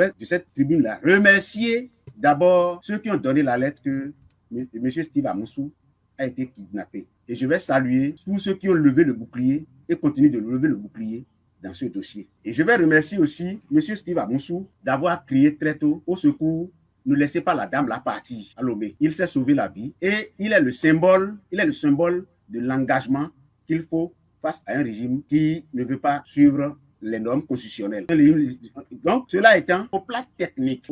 vais de cette tribune-là remercier d'abord ceux qui ont donné la lettre que M. Steve Amoussou a été kidnappé. Et je vais saluer tous ceux qui ont levé le bouclier et continuent de lever le bouclier dans ce dossier. Et je vais remercier aussi M. Steve Amoussou d'avoir crié très tôt au secours. Ne laissez pas la dame là partir à Lomé. Il s'est sauvé la vie et il est le symbole de l'engagement qu'il faut face à un régime qui ne veut pas suivre les normes constitutionnelles. Donc, cela étant, au plan technique,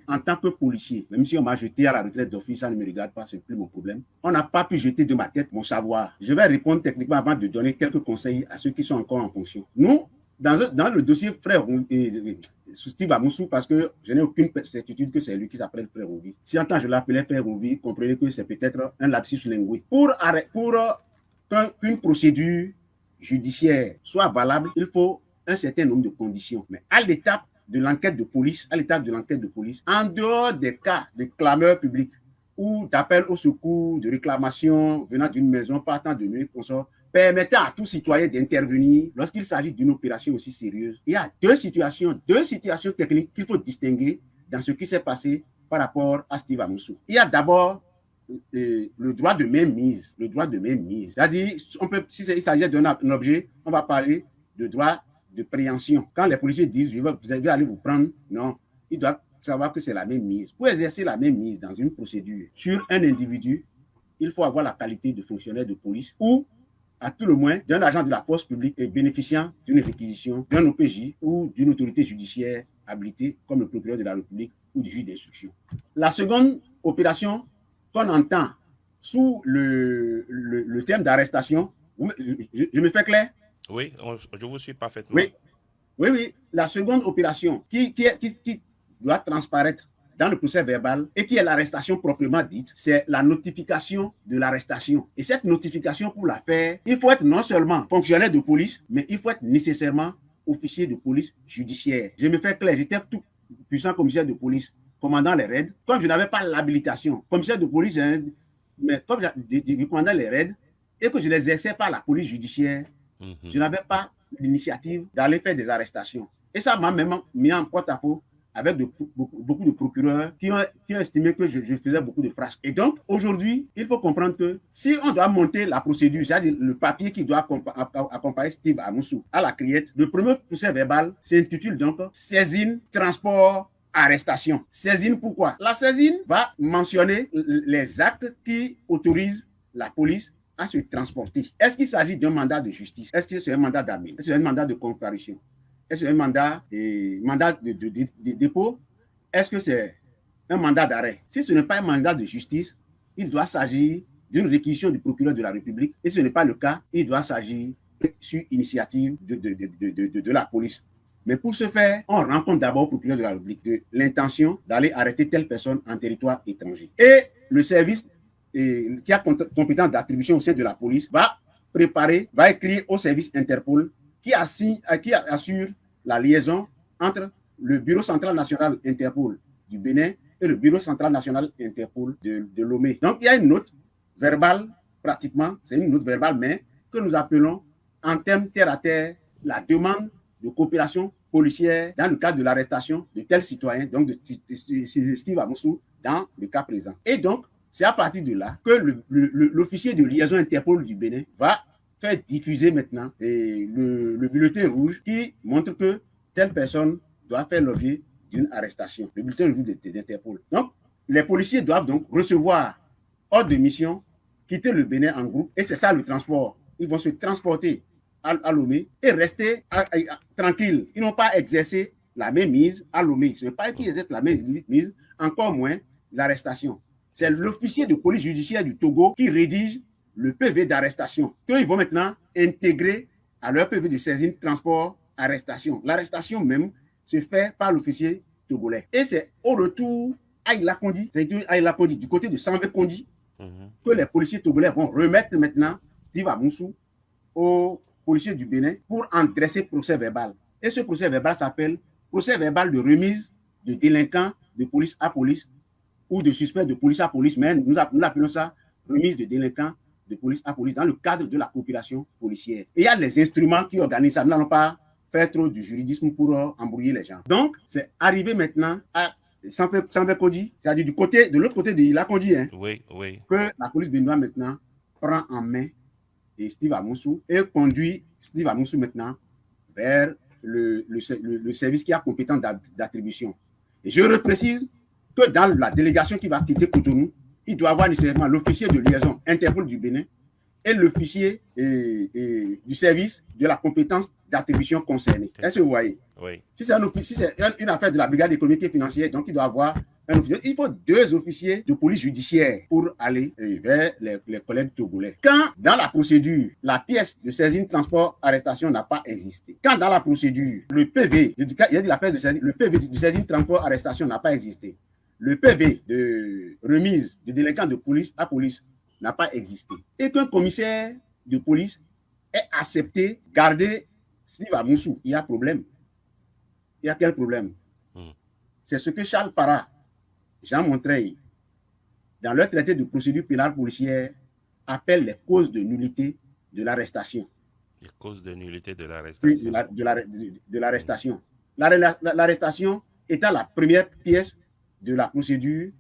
en tant que policier, même si on m'a jeté à la retraite d'office, ça ne me regarde pas, ce n'est plus mon problème. On n'a pas pu jeter de ma tête mon savoir. Je vais répondre techniquement avant de donner quelques conseils à ceux qui sont encore en fonction. Nous, dans le dossier frère Steve Amoussou, parce que je n'ai aucune certitude que c'est lui qui s'appelle frère Rouvi. Si en temps je l'appelais frère Rouvi, comprenez que c'est peut-être un lapsus linguistique. Pour qu'une procédure judiciaire soit valable, il faut un certain nombre de conditions. Mais à l'étape de l'enquête de police, en dehors des cas de clameur publique ou d'appel au secours, de réclamation venant d'une maison partant de nuit, permettant à tout citoyen d'intervenir lorsqu'il s'agit d'une opération aussi sérieuse. Il y a deux situations techniques qu'il faut distinguer dans ce qui s'est passé par rapport à Steve Amoussou. Il y a d'abord le droit de mainmise. C'est-à-dire, s'il s'agit d'un objet, on va parler de droit de préhension. Quand les policiers disent vous allez aller vous prendre, non, ils doivent savoir que c'est la même mise. Pour exercer la même mise dans une procédure sur un individu, il faut avoir la qualité de fonctionnaire de police ou à tout le moins d'un agent de la force publique et bénéficiant d'une réquisition d'un OPJ ou d'une autorité judiciaire habilitée comme le procureur de la République ou du juge d'instruction. La seconde opération qu'on entend sous le terme d'arrestation, je me fais clair? Oui, je vous suis parfaitement. Oui. La seconde opération qui doit transparaître dans le procès verbal et qui est l'arrestation proprement dite, c'est la notification de l'arrestation. Et cette notification, pour la faire, il faut être non seulement fonctionnaire de police, mais il faut être nécessairement officier de police judiciaire. Je me fais clair, j'étais tout puissant commissaire de police, commandant les raids. Comme je n'avais pas l'habilitation, commissaire de police, mais comme je commandais les raids et que je n'exerçais pas la police judiciaire, je n'avais pas l'initiative d'aller faire des arrestations. Et ça m'a même mis en porte-à-faux avec beaucoup de procureurs qui ont estimé que je faisais beaucoup de frasques. Et donc, aujourd'hui, il faut comprendre que si on doit monter la procédure, c'est-à-dire le papier qui doit accompagner Steve Amoussou à la criette, le premier procès verbal s'intitule donc saisine, transport, arrestation. Saisine, pourquoi? La saisine va mentionner les actes qui autorisent la police à se transporter. Est-ce qu'il s'agit d'un mandat de justice? Est-ce que c'est un mandat d'amende? Est-ce que c'est un mandat de comparution? Est-ce que c'est un mandat de dépôt? Est-ce que c'est un mandat d'arrêt? Si ce n'est pas un mandat de justice, il doit s'agir d'une réquisition du procureur de la République. Et si ce n'est pas le cas, il doit s'agir sur initiative de la police. Mais pour ce faire, on rencontre d'abord au procureur de la République de l'intention d'aller arrêter telle personne en territoire étranger. Et le service qui a compétence d'attribution au sein de la police va écrire au service Interpol qui assure la liaison entre le Bureau central national Interpol du Bénin et le Bureau central national Interpol de Lomé. Donc, il y a une note verbale, pratiquement, c'est une note verbale, mais que nous appelons en termes terre à terre la demande de coopération policière dans le cadre de l'arrestation de tel citoyen, donc de Steve Amoussou, dans le cas présent. Et donc, c'est à partir de là que l'officier de liaison Interpol du Bénin va faire diffuser maintenant le bulletin rouge qui montre que telle personne doit faire l'objet d'une arrestation. Le bulletin rouge d'Interpol. Donc, les policiers doivent donc recevoir ordre de mission, quitter le Bénin en groupe, et c'est ça le transport. Ils vont se transporter à Lomé et rester tranquilles. Ils n'ont pas exercé la même mise à Lomé. Ce n'est pas eux qui exercent la même mise, encore moins l'arrestation. C'est l'officier de police judiciaire du Togo qui rédige le PV d'arrestation, qu'ils vont maintenant intégrer à leur PV de saisine, transport, arrestation. L'arrestation même se fait par l'officier togolais. Et c'est au retour à Ilakondi, du côté de Sanvé-Kondi, que les policiers togolais vont remettre maintenant Steve Amoussou aux policiers du Bénin pour en dresser procès verbal. Et ce procès verbal s'appelle procès verbal de remise de délinquants de police à police ou de suspects de police à police, mais nous appelons ça remise de délinquants de police à police dans le cadre de la coopération policière. Et il y a les instruments qui organisent ça. Nous n'allons pas faire trop du juridisme pour embrouiller les gens. Donc, c'est arrivé maintenant à Sanvé-Kondji, c'est-à-dire de l'autre côté de Ila-Kondji, hein, Oui, oui. que la police béninoise maintenant prend en main et Steve Amoussou et conduit Steve Amoussou maintenant vers le service qui a compétence d'attribution. Et je reprécise que dans la délégation qui va quitter Cotonou, il doit avoir nécessairement l'officier de liaison Interpol du Bénin et l'officier du service de la compétence d'attribution concernée. Est-ce que vous voyez? Oui. Si c'est une affaire de la brigade économique et financière, donc il doit avoir un officier. Il faut 2 officiers de police judiciaire pour aller vers les collègues togolais. Quand dans la procédure, la pièce de saisine, transport, arrestation n'a pas existé. Quand dans la procédure, le PV, il a dit la pièce de saisine, le PV de saisine, transport, arrestation n'a pas existé. Le PV de remise de délinquant de police à police n'a pas existé. Et qu'un commissaire de police ait accepté garder Steve Amoussou, il y a problème. Il y a quel problème? C'est ce que Charles Parra, Jean Montreuil, dans leur traité de procédure pénale policière, appellent les causes de nullité de l'arrestation. Les causes de nullité de l'arrestation. De l'arrestation. L'arrestation étant la première pièce de la procédure,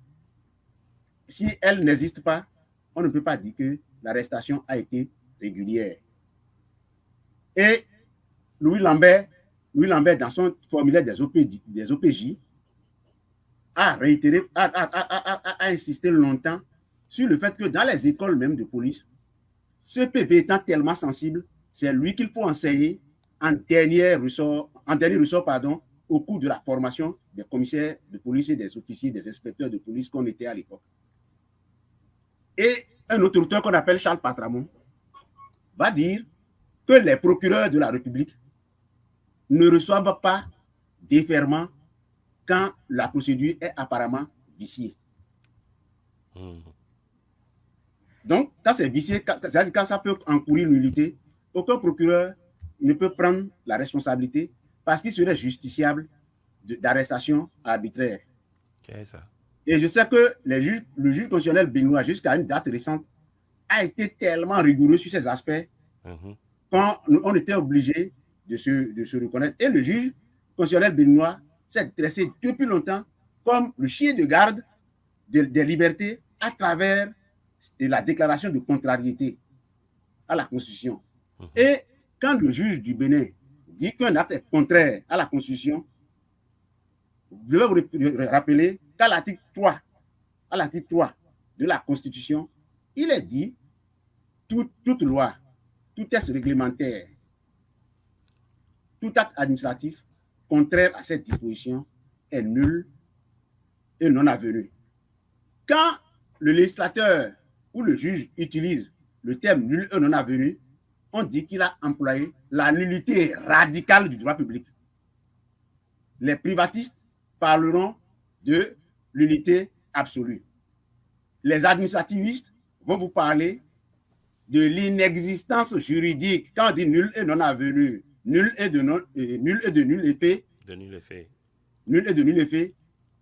si elle n'existe pas, on ne peut pas dire que l'arrestation a été régulière. Et Louis Lambert, dans son formulaire des OPJ, a réitéré, a insisté longtemps sur le fait que dans les écoles même de police, ce PV étant tellement sensible, c'est lui qu'il faut enseigner en dernier ressort, au cours de la formation des commissaires de police et des officiers, des inspecteurs de police qu'on était à l'époque. Et un autre auteur qu'on appelle Charles Patramon va dire que les procureurs de la République ne reçoivent pas déferment quand la procédure est apparemment viciée. Donc, quand c'est vicié, c'est-à-dire quand ça peut encourir nullité, aucun procureur ne peut prendre la responsabilité parce qu'il serait justiciable d'arrestation arbitraire. C'est ça. Et je sais que le juge constitutionnel béninois, jusqu'à une date récente, a été tellement rigoureux sur ces aspects qu'on était obligé de se reconnaître. Et le juge constitutionnel béninois s'est dressé depuis longtemps comme le chien de garde des libertés à travers la déclaration de contrariété à la Constitution. Et quand le juge du Bénin dit qu'un acte est contraire à la Constitution, je vais vous rappeler qu'à l'article 3 de la Constitution, il est dit toute loi, tout texte réglementaire, tout acte administratif contraire à cette disposition est nul et non avenu. Quand le législateur ou le juge utilise le terme nul et non avenu, on dit qu'il a employé la nullité radicale du droit public. Les privatistes parleront de l'unité absolue. Les administrativistes vont vous parler de l'inexistence juridique. Quand on dit nul et non avenu, nul et de nul effet. De nul effet. Nul et de nul effet,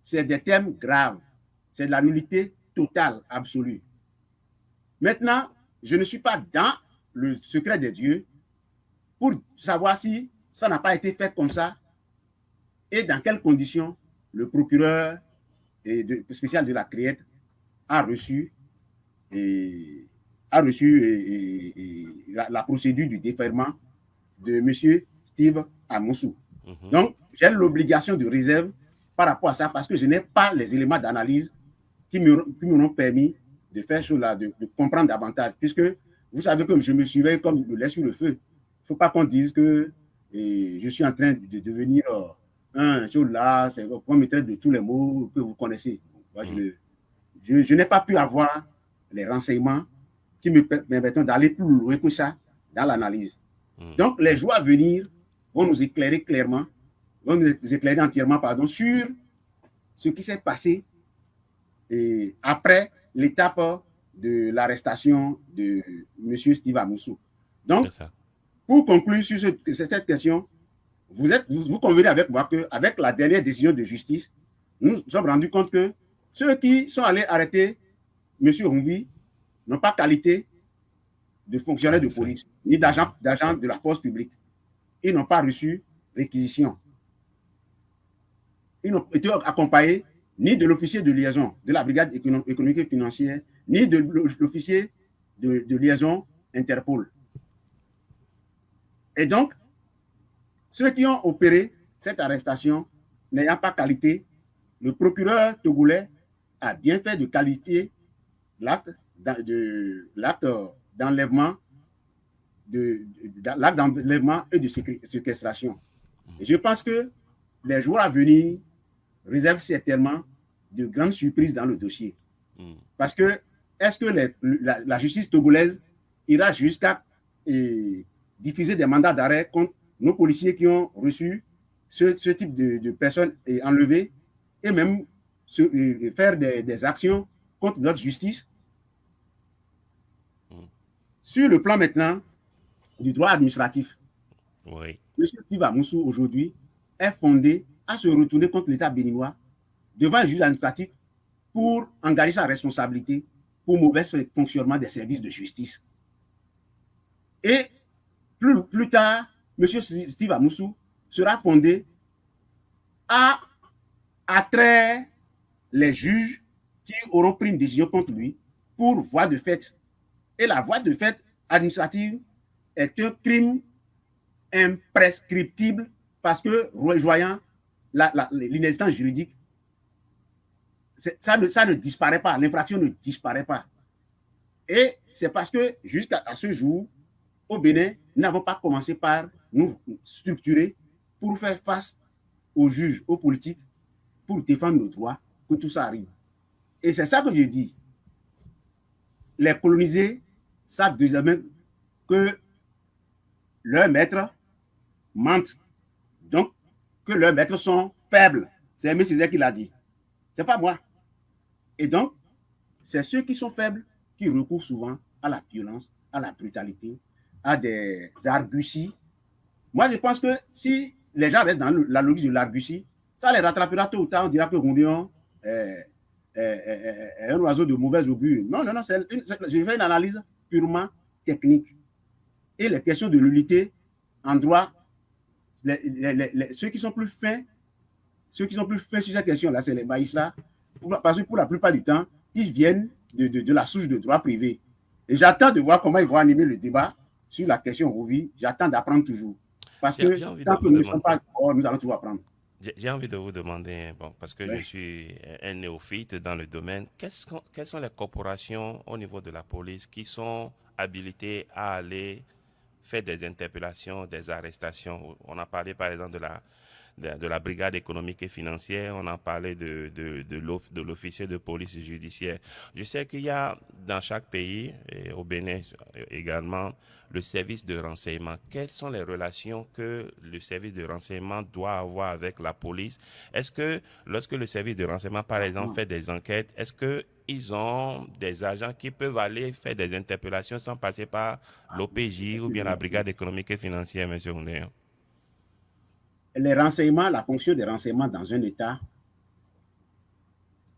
c'est des termes graves. C'est de la nullité totale, absolue. Maintenant, je ne suis pas dans le secret des dieux pour savoir si ça n'a pas été fait comme ça et dans quelles conditions le procureur spécial de la Criette a reçu la procédure du déferment de M. Steve Amoussou. Donc, j'ai l'obligation de réserve par rapport à ça parce que je n'ai pas les éléments d'analyse qui m'ont permis de faire cela, de comprendre davantage. Puisque vous savez que je me surveille comme le lait sur le feu. Il ne faut pas qu'on dise que je suis en train de devenir un là, c'est qu'on me traite de tous les mots que vous connaissez. Moi, je n'ai pas pu avoir les renseignements qui me permettent d'aller plus loin que ça dans l'analyse. Donc, les jours à venir vont nous éclairer clairement, vont nous éclairer entièrement, sur ce qui s'est passé après l'étape de l'arrestation de M. Steve Amoussou. Donc, pour conclure sur cette question, vous convenez avec moi qu'avec la dernière décision de justice, nous nous sommes rendus compte que ceux qui sont allés arrêter M. Rumbi n'ont pas qualité de fonctionnaire de police, ni d'agent de la force publique. Ils n'ont pas reçu réquisition. Ils n'ont été accompagnés ni de l'officier de liaison de la brigade économique et financière, ni de l'officier de liaison Interpol. Et donc, ceux qui ont opéré cette arrestation n'ayant pas qualité, le procureur togolais a bien fait de qualifier l'acte d'enlèvement et de séquestration. Et je pense que les jours à venir réservent certainement de grandes surprises dans le dossier. Parce que, est-ce que la justice togolaise ira jusqu'à diffuser des mandats d'arrêt contre nos policiers qui ont reçu ce type de personnes enlevées et même faire des actions contre notre justice? Sur le plan maintenant du droit administratif, oui. M. Steve Amoussou aujourd'hui est fondé à se retourner contre l'État béninois devant un juge administratif pour engager sa responsabilité pour mauvais fonctionnement des services de justice. Et plus tard, M. Steve Amoussou sera fondé à attraire les juges qui auront pris une décision contre lui pour voie de fait. Et la voie de fait administrative est un crime imprescriptible parce que, rejoignant l'inexistence juridique, ça ne disparaît pas, l'infraction ne disparaît pas. Et c'est parce que jusqu'à ce jour, au Bénin, nous n'avons pas commencé par nous structurer pour faire face aux juges, aux politiques, pour défendre nos droits, que tout ça arrive. Et c'est ça que je dis. Les colonisés savent désormais que leurs maîtres mentent. Donc, que leurs maîtres sont faibles. C'est Aimé Césaire qui l'a dit. Ce n'est pas moi. Et donc, c'est ceux qui sont faibles qui recourent souvent à la violence, à la brutalité, à des arguties. Moi, je pense que si les gens restent dans la logique de l'argutie, ça les rattrapera tôt ou tard. On dira que Rondéon est un oiseau de mauvais augure. Non, je fais une analyse purement technique. Et les questions de nullité en droit, ceux qui sont plus fins sur cette question-là, c'est les magistrats, parce que pour la plupart du temps, ils viennent de la souche de droit privé. Et j'attends de voir comment ils vont animer le débat sur la question Rouvi. J'attends d'apprendre toujours. Parce que tant que nous ne sommes pas d'accord, nous allons toujours apprendre. J'ai envie de vous demander, parce que je suis un néophyte dans le domaine, quelles sont les corporations au niveau de la police qui sont habilitées à aller faire des interpellations, des arrestations? On a parlé par exemple de la brigade économique et financière, on a parlé de l'officier de police judiciaire. Je sais qu'il y a dans chaque pays, et au Bénin également, le service de renseignement. Quelles sont les relations que le service de renseignement doit avoir avec la police? Est-ce que lorsque le service de renseignement, par exemple, fait des enquêtes, est-ce qu'ils ont des agents qui peuvent aller faire des interpellations sans passer par l'OPJ ou bien la brigade économique et financière, M. Rondéon? Les renseignements, la fonction des renseignements dans un État,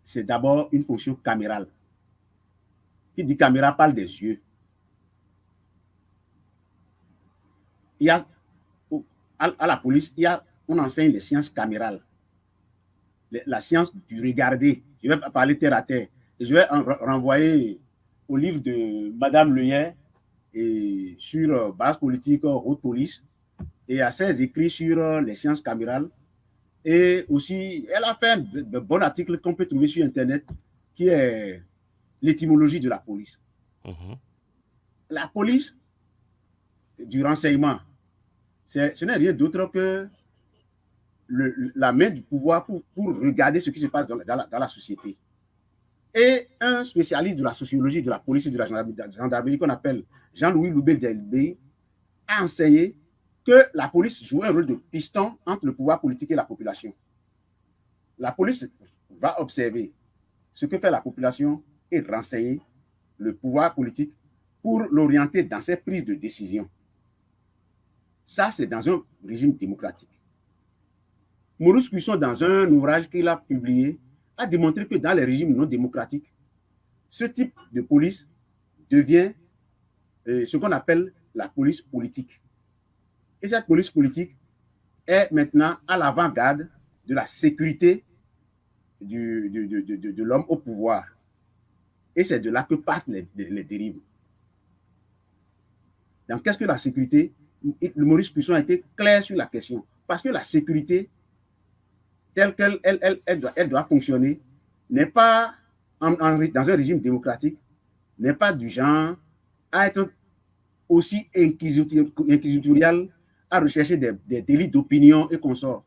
c'est d'abord une fonction camérale. Qui dit caméra parle des yeux. Il y a, à la police, on enseigne les sciences camérales. La science du regarder. Je vais parler terre à terre. Et je vais renvoyer au livre de Madame Leyer et sur base politique haute police et à ses écrits sur les sciences camérales. Et aussi, elle a fait de bons articles qu'on peut trouver sur Internet qui est l'étymologie de la police. La police du renseignement, ce n'est rien d'autre que la main du pouvoir pour regarder ce qui se passe dans la société. Et un spécialiste de la sociologie de la police et de la gendarmerie qu'on appelle Jean-Louis Loubet-Delbey a enseigné que la police joue un rôle de piston entre le pouvoir politique et la population. La police va observer ce que fait la population et renseigner le pouvoir politique pour l'orienter dans ses prises de décision. Ça, c'est dans un régime démocratique. Maurice Cusson, dans un ouvrage qu'il a publié, a démontré que dans les régimes non démocratiques, ce type de police devient ce qu'on appelle la police politique. Et cette police politique est maintenant à l'avant-garde de la sécurité de l'homme au pouvoir. Et c'est de là que partent les dérives. Donc, qu'est-ce que la sécurité? Le Maurice Puisson a été clair sur la question. Parce que la sécurité, telle qu'elle elle doit fonctionner, n'est pas dans un régime démocratique, n'est pas du genre à être aussi inquisitorial, à rechercher des délits d'opinion et consorts.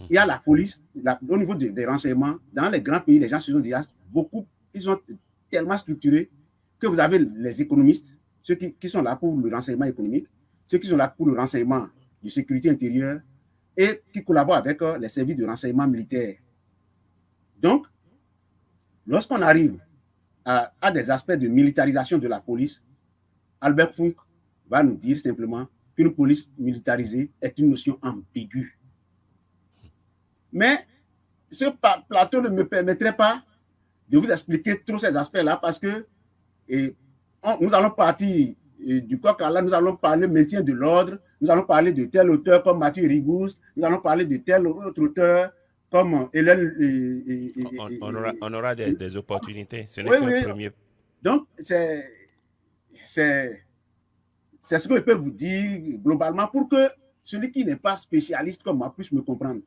Il y a la police, au niveau des renseignements, dans les grands pays, les gens se sont déjà beaucoup, ils sont tellement structurés que vous avez les économistes, ceux qui sont là pour le renseignement économique, ceux qui sont là pour le renseignement de sécurité intérieure et qui collaborent avec les services de renseignement militaire. Donc, lorsqu'on arrive à des aspects de militarisation de la police, Albert Funk va nous dire simplement qu'une police militarisée est une notion ambiguë. Mais ce plateau ne me permettrait pas de vous expliquer tous ces aspects-là parce que nous allons partir du coq à l'âne, nous allons parler maintien de l'ordre, nous allons parler de tel auteur comme Mathieu Rigouste, nous allons parler de tel autre auteur comme Hélène. On aura des opportunités. Ce n'est qu'un premier. Donc, c'est ce que je peux vous dire globalement pour que celui qui n'est pas spécialiste comme moi puisse me comprendre.